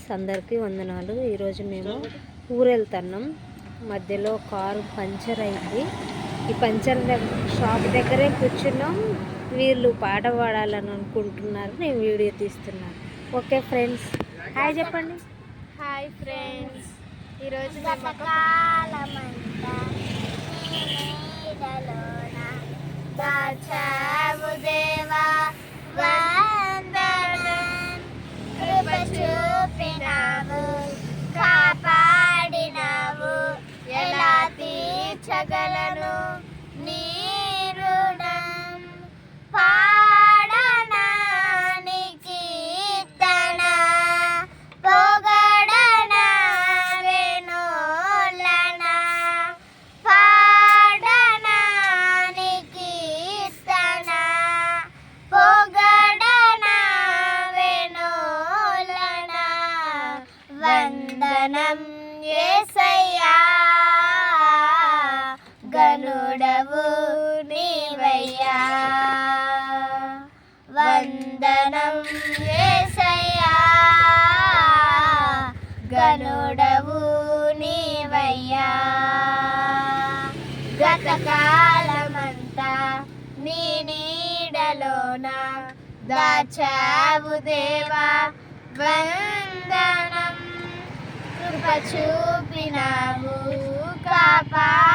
Friends, అందరికీ వందనాలు. ఈరోజు మేము ఊరు వెళ్తున్నాం. మధ్యలో కారు పంచర్ అయింది. ఈ పంచర్ షాప్ దగ్గరే కూర్చున్నాం. వీళ్ళు పాట పాడాలని అనుకుంటున్నారు, నేను వీడియో తీస్తున్నాను. ఓకే ఫ్రెండ్స్, హాయ్ చెప్పండి. హాయ్ ఫ్రెండ్స్, ఈరోజు చూపినావు, కాపాడినావు, ఎలా తీర్చగలను నీ రుణం. పాడనా నీ కీర్తన, పొగడనా వెన్నోలన. పాడనా నీ కీర్తన, పొగడనా వెన్నోలన. వందనం యేసయ్యా, గనుడవు నీవయ్యా. వందనం యేసయ్యా, గనుడవు నీవయ్యా. గతకాలమంతా నీ నీడలోన దాచావు దేవా, వందనం. కృప చూపినావు, కాపాడినావు,